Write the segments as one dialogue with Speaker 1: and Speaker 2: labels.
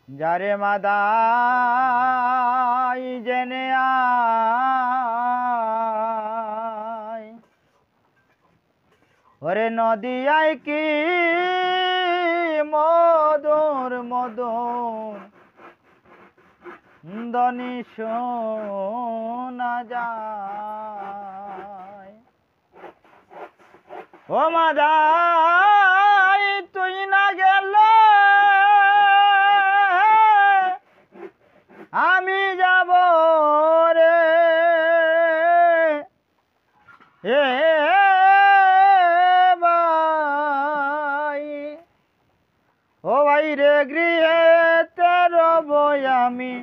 Speaker 1: যারে মাদাই জেনে আয়, ওরে নদী আয় কি মধুর মধুর দনি শোনা যায়। ও মাদাই তুই না গেলে আমি যাব রে, এ ভাই, ও ভাই রে গৃহেতে রব আমি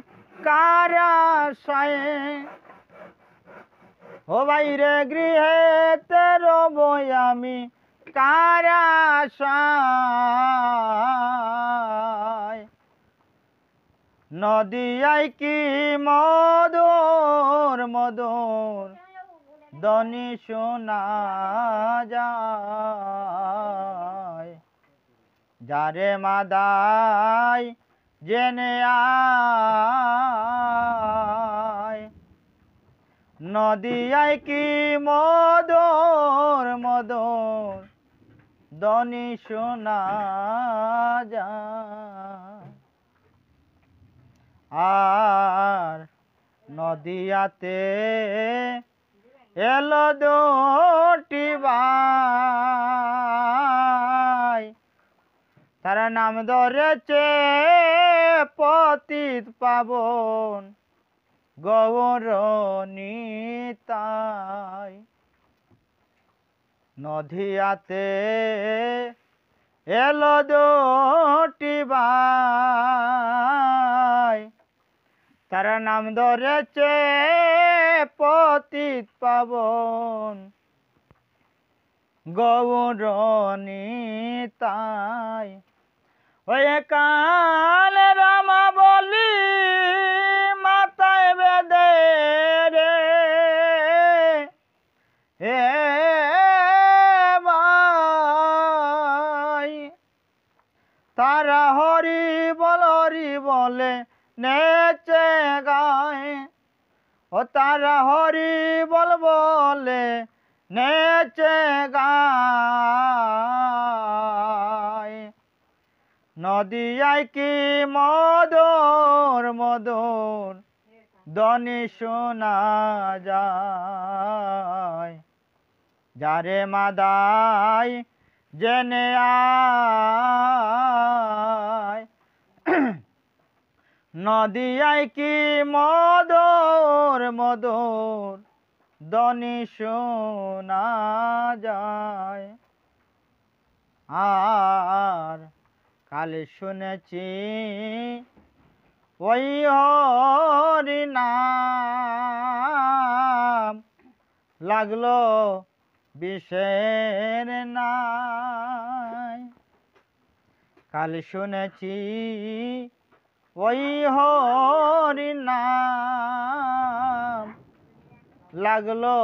Speaker 1: কার আশায়, ও ভাই রে গৃহেতে রব আমি কার আশায়। নদী আই কি মধুর মধুর দনি শোনা যায়। যারে মাদাই জেনে আয়, নদী আই কি মধুর মধুর দনি শোনা যায়। আর নদিয়াতে এলো দুটি ভাই, তারা নাম ধরেছে পতিত পাবন গৌর নিতাই। নদিয়াতে এলো দুটি ভাই, তারা নাম ধরেছে পতিত পাবন গৌর নিতাই। ওই কাল রামা বলি মাথায় বেঁধে রে, এ ভাই, তারা হরি বলে নেচে গায়, ও তারা হরি বলে নেচে গায়। নদী আই কি মধুর মধুর দনি শোনা যায়। যারে মাদাই জেনে আয়, নদী আই কি মধুর মধুর দনি শোনা যায়। আর কাল শুনেছি ওই হরি নাম লাগলো বিষের নাই। কাল শুনেছি ওই হরি নাম লাগলো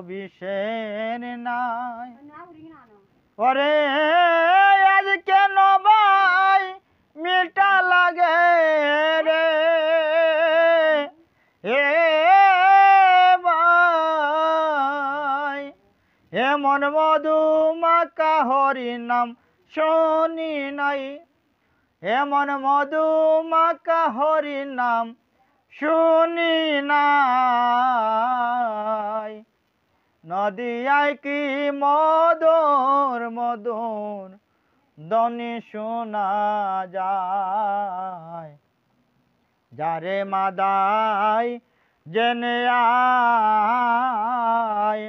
Speaker 1: বিষের নাই। ওরে আজ কেন ভাই মিঠা লাগে রে, এ ভাই, এমন মধু মাকা হরি নাম শুনি নাই, এমন মধু মাকা হরি নাম শুনি নাই। নদী আই কি মধুর মধুর দনি শোনা যায়। যারে মাদাই জেনে আয়,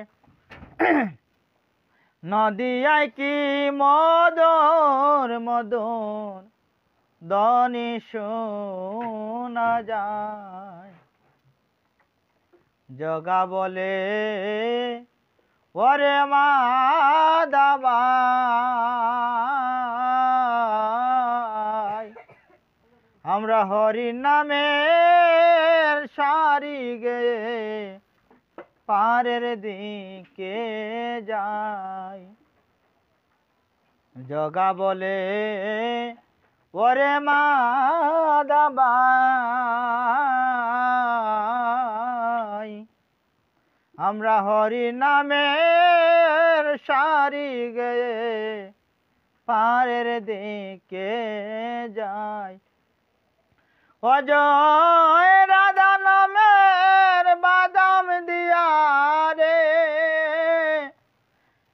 Speaker 1: নদী আই কি মধুর মধুর দনি শোনা যায়। জগা বলে ওরে মাদাবাই, আমরা হরি নামের সারি গে পারের দিকে যাই। জগা বলে ওরে মাদাবাই আমরা হরি নামের সারি গেয়ে পারের দিকে যাই অজয় রাধা নামের বাদাম দিয়া রে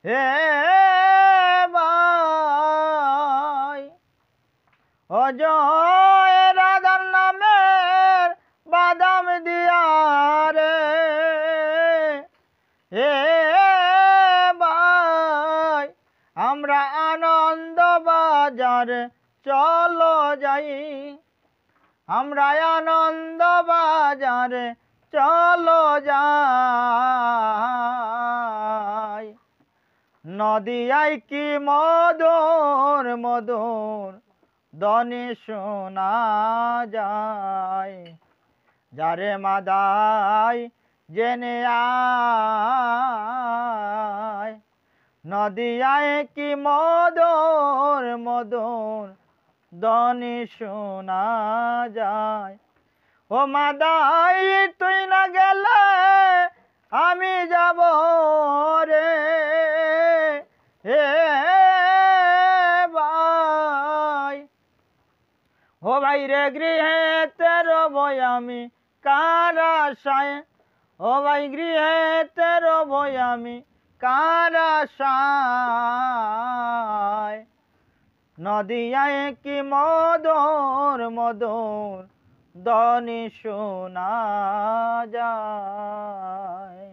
Speaker 1: হে ভাই অজয় রাধার নামের বাদাম দিয়া রে হে ভাই আমরা আনন্দ বাজার চলো যাই আমরা আনন্দ বাজারে চলো যাই নদিয়ায় কি মধুর মধুর ধ্বনি শোনা যায় যারে মাদাই জেনে আয় নদিয়ায় কি মধুর মধুর ধ্বনি শোনা যায় ও মাদাই তুই না গেলে আমি যাব রে হে ভাই ও ভাই রে গৃহেতে রবই আমি কার আশায় ও ভাই গৃহেতে রবই আমি কার আশায় নদিয়ায় কি মধুর মধুর ধ্বনি শোনা যায়।